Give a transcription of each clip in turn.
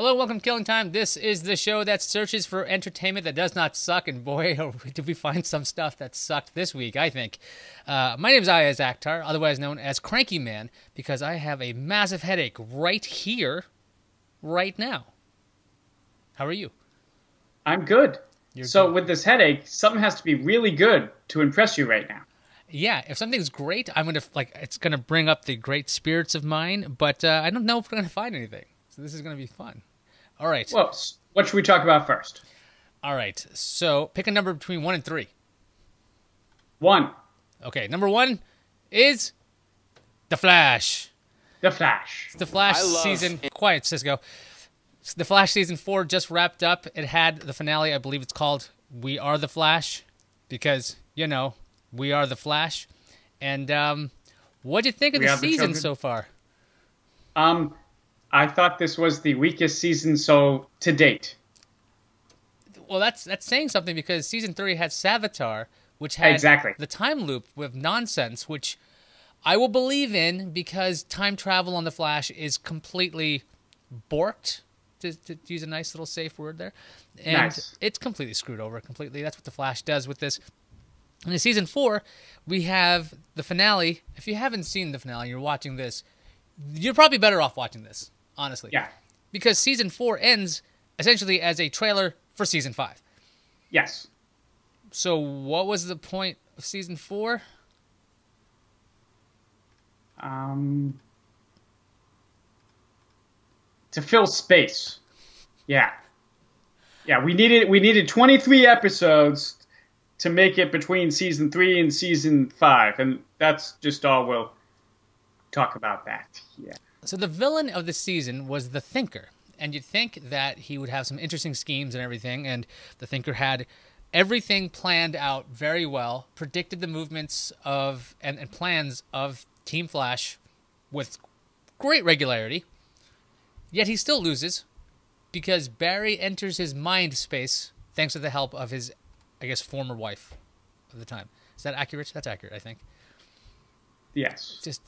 Hello, welcome to Killing Time. This is the show that searches for entertainment that does not suck, and boy, did we find some stuff that sucked this week, I think. My name is Ayaz Akhtar, otherwise known as Cranky Man, because I have a massive headache right here, right now. How are you? I'm good. You're So good. with this headache, something has to be really good to impress you right now. Yeah, if something's great, I'm gonna it's gonna bring up the great spirits of mine, but I don't know if we're gonna find anything. So this is gonna be fun. All right. Well, what should we talk about first? All right. So pick a number between 1 and 3. 1. Okay, number 1 is The Flash. The Flash. The Flash season. Quiet, Cisco. The Flash season 4 just wrapped up. It had the finale. I believe it's called "We Are the Flash," because we are the Flash. And what'd you think of the season so far? I thought this was the weakest season to date. Well, that's saying something, because season 3 had Savitar, which had Exactly the time loop with nonsense, which I will believe in, because time travel on the Flash is completely borked. To use a nice little safe word there. And Nice. It's completely screwed over, completely. That's what the Flash does with this. And in season 4, we have the finale. If you haven't seen the finale, you're watching this, you're probably better off watching this, honestly. Yeah. Because season 4 ends essentially as a trailer for season 5. Yes. So what was the point of season 4? To fill space. Yeah. Yeah, we needed 23 episodes to make it between season 3 and season 5, and that's just all we'll talk about that. Yeah. So the villain of the season was the Thinker. And you'd think that he would have some interesting schemes and everything, and the Thinker had everything planned out very well, predicted the movements of and plans of Team Flash with great regularity. Yet he still loses, because Barry enters his mind space thanks to the help of his, I guess, former wife of the time. Is that accurate? That's accurate, I think. Yes. Just,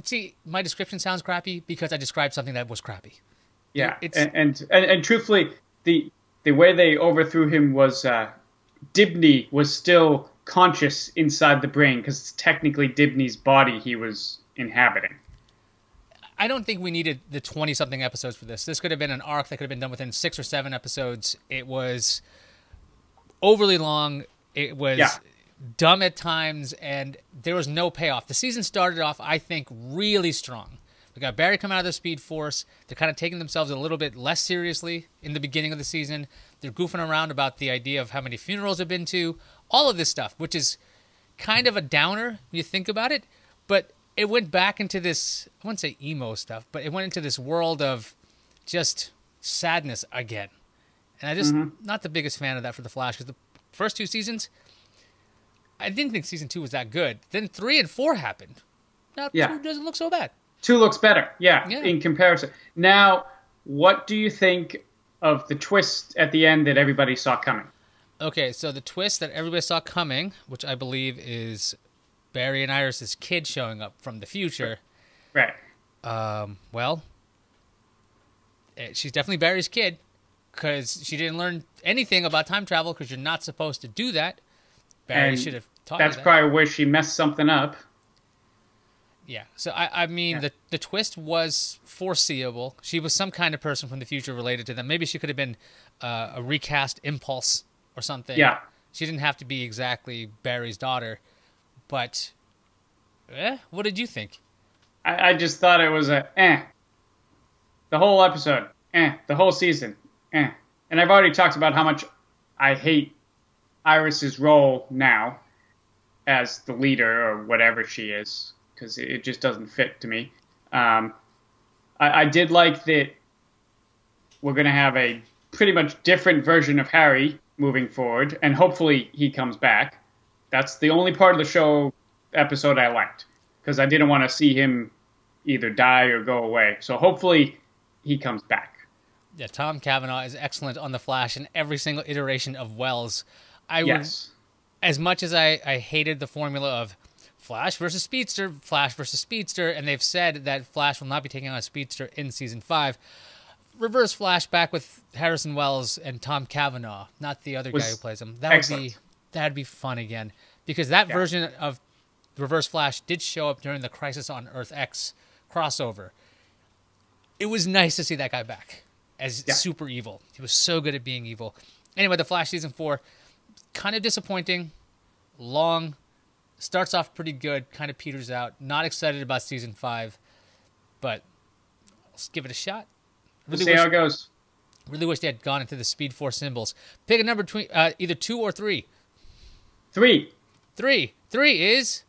see, my description sounds crappy because I described something that was crappy. Yeah, It's, and truthfully, the way they overthrew him was Dibney was still conscious inside the brain, because it's technically Dibney's body he was inhabiting. I don't think we needed the 20-something episodes for this. This could have been an arc that could have been done within 6 or 7 episodes. It was overly long. It was dumb at times, and there was no payoff. The season started off, I think, really strong. We got Barry coming out of the Speed Force. They're kind of taking themselves a little bit less seriously in the beginning of the season. They're goofing around about the idea of how many funerals they've been to, all of this stuff, which is kind of a downer when you think about it. But it went back into this, I wouldn't say emo stuff, but it went into this world of just sadness again. And I just, not the biggest fan of that for The Flash, because the first 2 seasons, I didn't think season 2 was that good. Then 3 and 4 happened. Now 2 doesn't look so bad. 2 looks better, in comparison. Now, what do you think of the twist at the end that everybody saw coming? Okay, so the twist that everybody saw coming, which I believe is Barry and Iris's kid showing up from the future. Right. Well, she's definitely Barry's kid, because she didn't learn anything about time travel, because you're not supposed to do that. Barry should have taught her that. That's probably where she messed something up. Yeah, so I mean, the twist was foreseeable. She was some kind of person from the future related to them. Maybe she could have been a recast Impulse or something. Yeah. She didn't have to be exactly Barry's daughter. But, what did you think? I just thought it was the whole episode, the whole season, And I've already talked about how much I hate Iris's role now as the leader or whatever she is, because it just doesn't fit to me. I did like that we're going to have a pretty much different version of Harry moving forward, and hopefully he comes back. That's the only part of the show episode I liked, because I didn't want to see him either die or go away. So hopefully he comes back. Yeah, Tom Cavanaugh is excellent on The Flash in every single iteration of Wells. Yes. As much as I hated the formula of Flash versus Speedster, and they've said that Flash will not be taking on a Speedster in Season 5, reverse flashback with Harrison Wells and Tom Cavanaugh, not the other guy who plays him. That'd be fun again, because that version of Reverse Flash did show up during the Crisis on Earth X crossover. It was nice to see that guy back as super evil. He was so good at being evil. Anyway, The Flash season 4, kind of disappointing, long, starts off pretty good, kind of peters out. Not excited about season 5, but let's give it a shot. We'll see how it goes. Really wish they had gone into the Speed Force symbols. Pick a number between either 2 or 3. 3. 3. 3 is...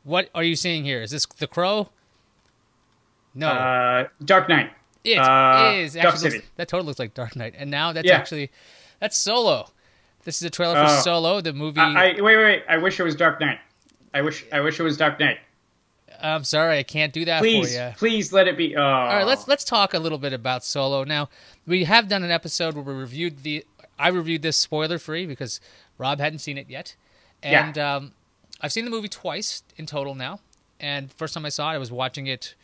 What are you seeing here? Is this The Crow? No. Dark Knight. It is. Dark City. That totally looks like Dark Knight. And now that's Solo. This is a trailer for Solo, the movie. Wait. I wish it was Dark Knight. I wish it was Dark Knight. I'm sorry, I can't do that for you. Please let it be. All right, let's talk a little bit about Solo. Now, we have done an episode where I reviewed this spoiler-free because Rob hadn't seen it yet. And I've seen the movie twice in total now. And first time I saw it, I was watching it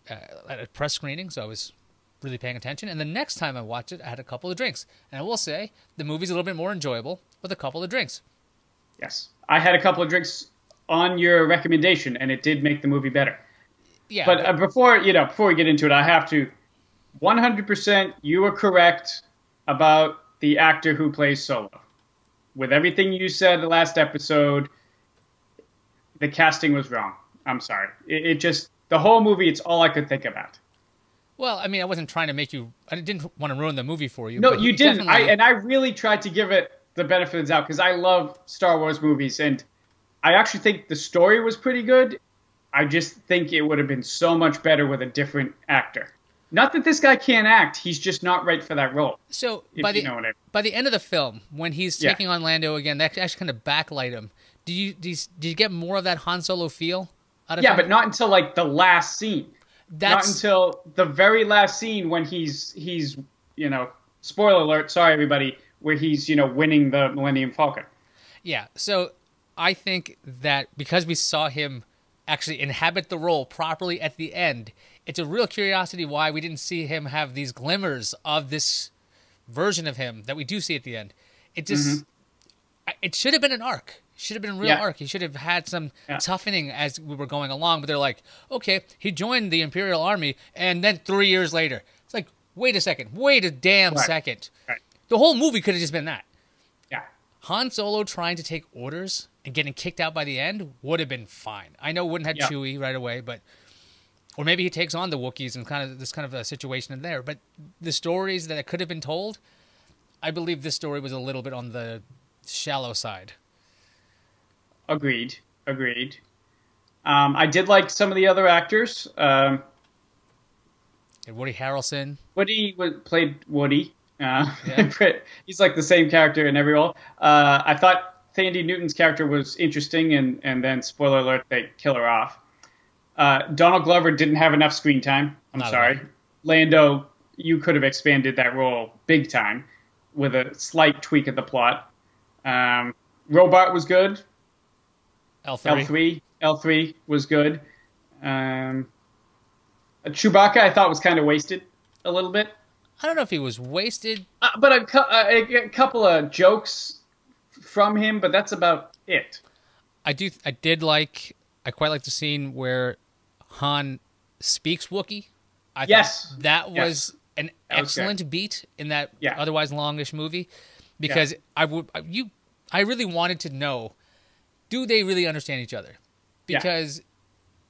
at a press screening, so I was really paying attention. And the next time I watched it, I had a couple of drinks. And I will say, the movie's a little bit more enjoyable with a couple of drinks. Yes. I had a couple of drinks on your recommendation, and it did make the movie better. Yeah. But before we get into it, I have to 100%, you were correct about the actor who plays Solo. With everything you said the last episode, the casting was wrong. I'm sorry. It just, the whole movie, it's all I could think about. Well, I mean, I wasn't trying to make you, I didn't want to ruin the movie for you. No, you didn't. I really tried to give it the benefit of the doubt because I love Star Wars movies, and I actually think the story was pretty good. I just think it would have been so much better with a different actor. Not that this guy can't act, he's just not right for that role. So by the end of the film, when he's taking on Lando again, that actually kind of backlight him. Do you get more of that Han Solo feel out of him? But not until like the last scene. Not until the very last scene when he's spoiler alert, sorry everybody, where he's winning the Millennium Falcon. Yeah. So I think that because we saw him actually inhabit the role properly at the end, it's a real curiosity why we didn't see him have these glimmers of this version of him that we do see at the end. It just, it should have been an arc. It should have been a real arc. He should have had some toughening as we were going along. But they're like, okay, he joined the Imperial Army, and then 3 years later. It's like, wait a second. Wait a damn second. Right. The whole movie could have just been that. Yeah. Han Solo trying to take orders and getting kicked out by the end would have been fine. I know it wouldn't have Chewie right away, but... Or maybe he takes on the Wookiees and this kind of a situation in there. But the stories that could have been told, I believe this story was a little bit on the shallow side. Agreed. I did like some of the other actors. Woody Harrelson. Woody played Woody. He's like the same character in every role. I thought Thandie Newton's character was interesting, and then, spoiler alert, they kill her off. Donald Glover didn't have enough screen time. I'm sorry. Lando, you could have expanded that role big time with a slight tweak of the plot. Robot was good. L3 was good. Chewbacca, I thought was kind of wasted a little bit. I don't know if he was wasted. But a couple of jokes from him, but that's about it. I quite like the scene where Han speaks Wookiee. I thought that was an excellent beat in that otherwise longish movie, because I really wanted to know, do they really understand each other? Because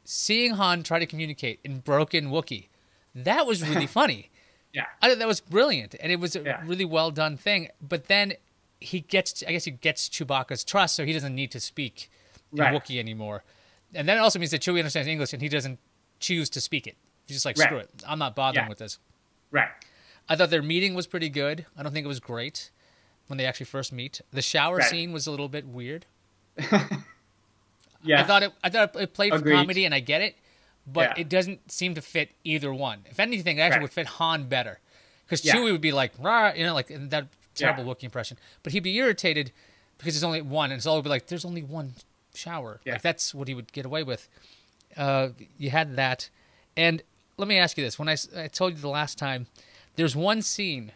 seeing Han try to communicate in broken Wookiee, that was really funny. I thought that was brilliant, and it was a really well done thing. But then he gets Chewbacca's trust, so he doesn't need to speak in Wookiee anymore. And then it also means that Chewie understands English, and he doesn't choose to speak it. He's just like, screw it. I'm not bothering with this. Right. I thought their meeting was pretty good. I don't think it was great when they actually first meet. The shower scene was a little bit weird. I thought it played for comedy, and I get it, but it doesn't seem to fit either one. If anything, it actually would fit Han better. Because Chewie would be like, rah, like that terrible Wookiee impression. But he'd be irritated because there's only one, and so he'd be like, there's only one shower. Like that's what he would get away with. You had that, and let me ask you this. When I told you the last time, there's one scene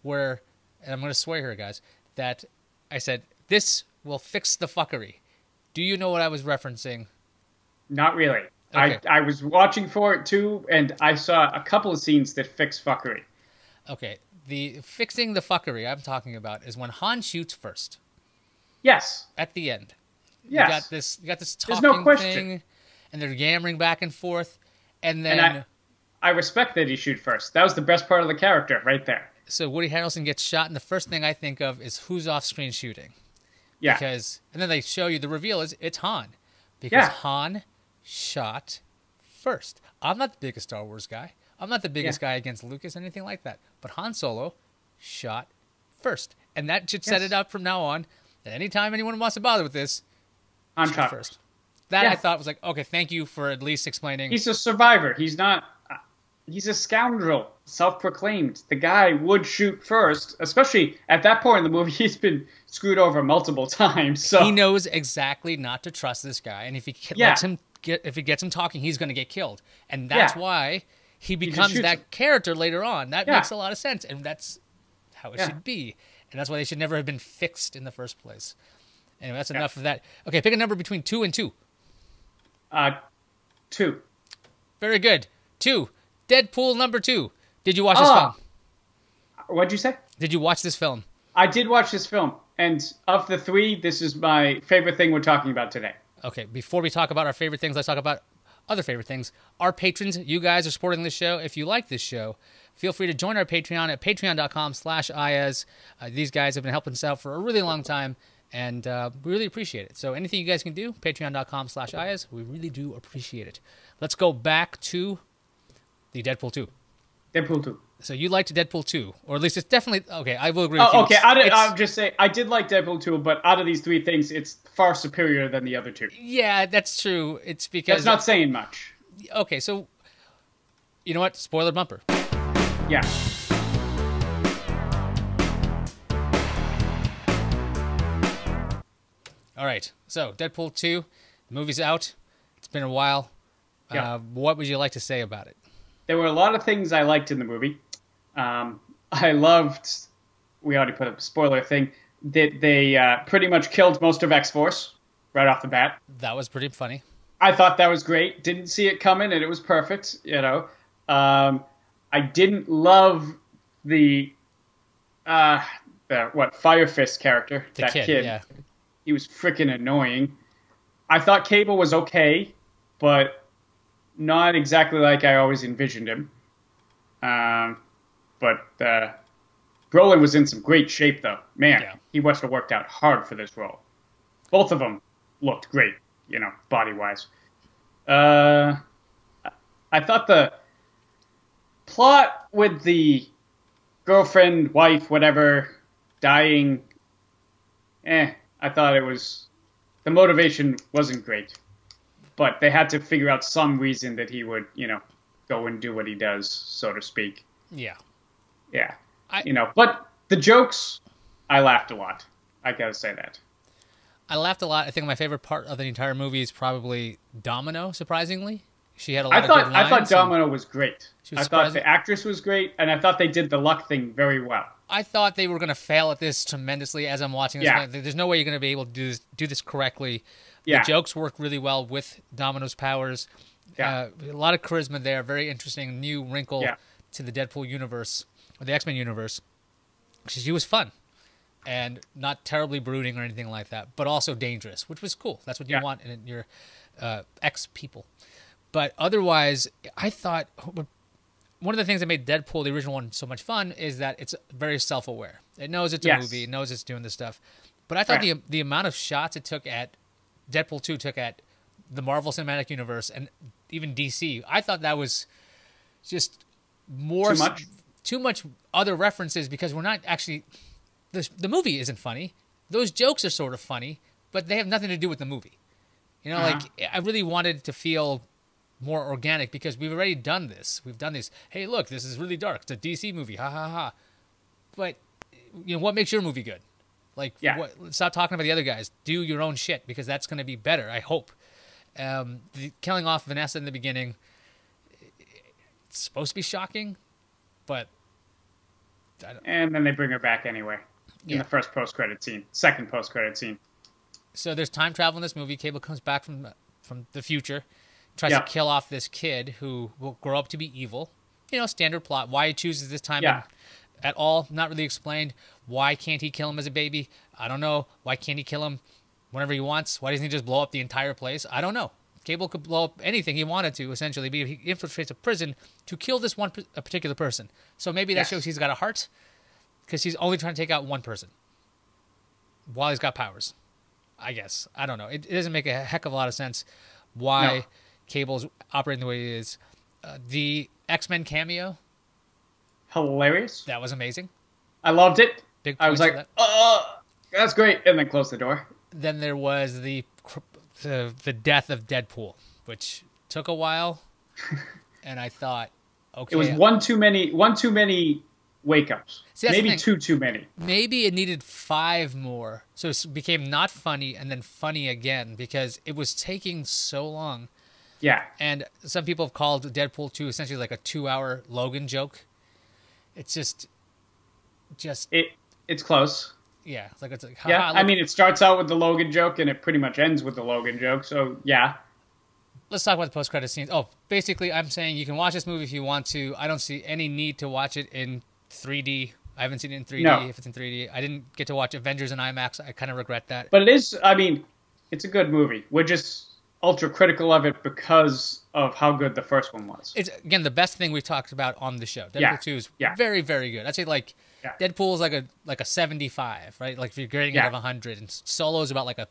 where, and I'm going to swear here, guys, that I said, this will fix the fuckery. Do you know what I was referencing? Not really. Okay. I was watching for it too, and I saw a couple of scenes that fix fuckery. Okay. The fixing the fuckery I'm talking about is when Han shoots first. Yes. At the end. Yes. You got this talking There's no question. thing, and they're yammering back and forth, and then... And I respect that he shoot first. That was the best part of the character right there. So Woody Harrelson gets shot, and the first thing I think of is who's off-screen shooting. Yeah. And then they show you, the reveal is it's Han. Because Han shot first. I'm not the biggest Star Wars guy. I'm not the biggest guy against Lucas, anything like that. But Han Solo shot first. And that should set it up from now on that anytime anyone wants to bother with this, Han shot first. That I thought was like, okay, thank you for at least explaining. He's a survivor. He's not... He's a scoundrel, self-proclaimed. The guy would shoot first, especially at that point in the movie. He's been screwed over multiple times. So he knows exactly not to trust this guy, and if he lets him if he gets him talking, he's going to get killed, and that's why he becomes that character later on. That makes a lot of sense, and that's how it should be, and that's why they should never have been fixed in the first place. Anyway, that's enough of that. Okay, pick a number between 2 and 2. 2. Very good. 2. Deadpool number 2. Did you watch this film? What'd you say? Did you watch this film? I did watch this film, and of the 3, this is my favorite thing we're talking about today. Okay, before we talk about our favorite things, let's talk about other favorite things. Our patrons, you guys are supporting this show. If you like this show, feel free to join our Patreon at patreon.com/IAS. These guys have been helping us out for a really long time, and we really appreciate it. So anything you guys can do, patreon.com/IAS, we really do appreciate it. Let's go back to the Deadpool 2. Deadpool 2. So you liked Deadpool 2, or at least it's definitely... Okay, I will agree with you. Okay, I'll just say, I did like Deadpool 2, but out of these 3 things, it's far superior than the other 2. Yeah, that's true. It's because... That's not saying much. Okay, so... You know what? Spoiler bumper. Yeah. All right, so Deadpool 2, the movie's out. It's been a while. Yeah. What would you like to say about it? There were a lot of things I liked in the movie. I loved, we already put a spoiler thing, that they pretty much killed most of X-Force right off the bat. That was pretty funny. I thought that was great. Didn't see it coming, and it was perfect, you know. I didn't love the Fire Fist character. That kid. Yeah. He was freaking annoying. I thought Cable was okay, but not exactly like I always envisioned him. But Brolin was in some great shape, though. Man, he must have worked out hard for this role. Both of them looked great, you know, body-wise. I thought the plot with the girlfriend, wife, whatever, dying, I thought it was... The motivation wasn't great. But they had to figure out some reason that he would, you know, go and do what he does, so to speak. Yeah. Yeah. But the jokes, I laughed a lot. I gotta say that. I laughed a lot. I think my favorite part of the entire movie is probably Domino, surprisingly. She had a lot of good lines. I thought Domino was great. I thought the actress was great, and I thought they did the luck thing very well. I thought they were going to fail at this tremendously as I'm watching this. Yeah. There's no way you're going to be able to do this correctly. The jokes work really well with Domino's powers. Yeah. A lot of charisma there. Very interesting new wrinkle to the Deadpool universe, or the X-Men universe. She was fun and not terribly brooding or anything like that, but also dangerous, which was cool. That's what you want in your ex-people. But otherwise, I thought one of the things that made Deadpool, the original one, so much fun is that it's very self-aware. It knows it's a movie. It knows it's doing this stuff. But I thought the amount of shots it took at Deadpool 2 took at the Marvel Cinematic Universe and even DC, I thought that was just more... Too much other references because we're not actually... The movie isn't funny. Those jokes are sort of funny, but they have nothing to do with the movie. You know, like, I really wanted to feel more organic because we've already done this. We've done this. Hey, look, this is really dark. It's a DC movie. Ha, ha, ha. But, you know, what makes your movie good? Like, stop talking about the other guys. Do your own shit because that's going to be better, I hope. The killing off Vanessa in the beginning, supposed to be shocking, but and then they bring her back anyway in the first post-credit scene, second post-credit scene. So there's time travel in this movie. Cable comes back from the future, tries to kill off this kid who will grow up to be evil. You know, standard plot. Why he chooses this time at all, not really explained. Why can't he kill him as a baby? I don't know. Why can't he kill him whenever he wants? Why doesn't he just blow up the entire place? I don't know. Cable could blow up anything he wanted to, essentially, but he infiltrates a prison to kill this a particular person. So maybe that shows he's got a heart, because he's only trying to take out one person while he's got powers, I guess. I don't know. It doesn't make a heck of a lot of sense why Cable's operating the way he is. The X-Men cameo. Hilarious. That was amazing. I loved it. I was like, that's great. And then closed the door. Then there was the death of Deadpool, which took a while. And I thought, okay. It was one too many wake-ups. See, maybe two too many. Maybe it needed 5 more. So it became not funny and then funny again, because it was taking so long. Yeah. And some people have called Deadpool 2 essentially like a 2-hour Logan joke. It's just it's close. Yeah. It's like I mean, it starts out with the Logan joke and it pretty much ends with the Logan joke. So yeah. Let's talk about the post-credit scenes. Oh, basically I'm saying you can watch this movie if you want to. I don't see any need to watch it in 3D. I haven't seen it in 3D if it's in 3D. I didn't get to watch Avengers in IMAX. I kind of regret that. But it is, I mean, it's a good movie. We're just ultra critical of it because of how good the first one was. It's, again, the best thing we've talked about on the show. Deadpool 2 is very, very good. I'd say Deadpool is like a 75, right? Like if you're grading it out of 100, and Solo is about like a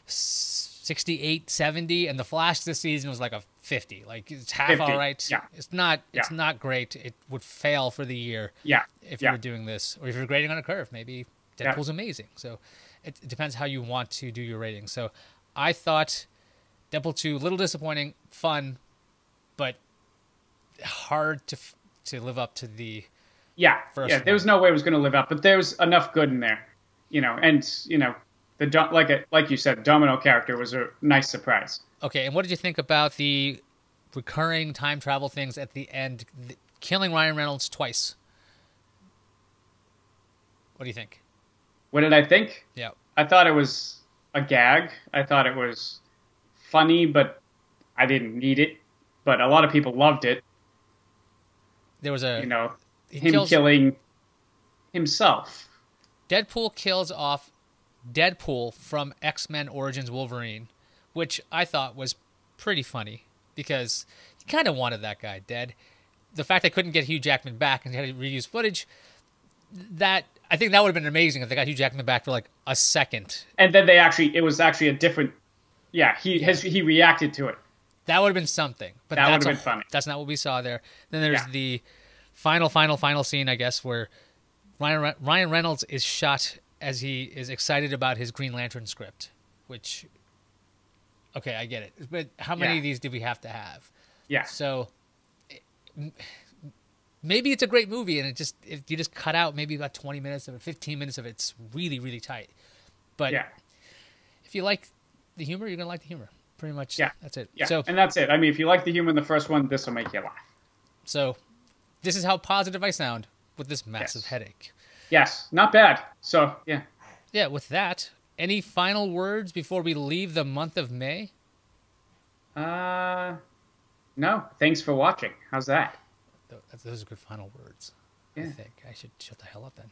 68, 70, and The Flash this season was like a 50. Like it's half 50. All right. Yeah. It's not great. It would fail for the year if you were doing this, or if you're grading on a curve. Maybe Deadpool's amazing. So it depends how you want to do your rating. So I thought Deadpool 2, a little disappointing, fun, but hard to live up to the first one. There was no way it was going to live up, but there was enough good in there, and the like you said, Domino character was a nice surprise. Okay, and what did you think about the recurring time travel things at the end, killing Ryan Reynolds twice? What do you think? What did I think? Yeah, I thought it was a gag. I thought it was funny, but I didn't need it. But a lot of people loved it. There was him killing himself. Deadpool kills off Deadpool from X-Men Origins Wolverine, which I thought was pretty funny because you kind of wanted that guy dead. The fact they couldn't get Hugh Jackman back and they had to reuse footage, I think that would have been amazing if they got Hugh Jackman back for like a second. And then it was actually a different. Yeah, he reacted to it. That would have been something. But that would have been funny. That's not what we saw there. Then there's the final scene, I guess, where Ryan Reynolds is shot as he is excited about his Green Lantern script, which, okay, I get it. But how many of these do we have to have? Yeah. So maybe it's a great movie, and if you just cut out maybe about 20 minutes of it, 15 minutes of it, it's really, really tight. But if you like the humor, you're going to like the humor. Pretty much, that's it. Yeah, and that's it. I mean, if you like the humor in the first one, this will make you laugh. So this is how positive I sound with this massive headache. Yes, not bad. So, yeah. Yeah, with that, any final words before we leave the month of May? No. Thanks for watching. How's that? Those are good final words. Yeah. I think I should shut the hell up then.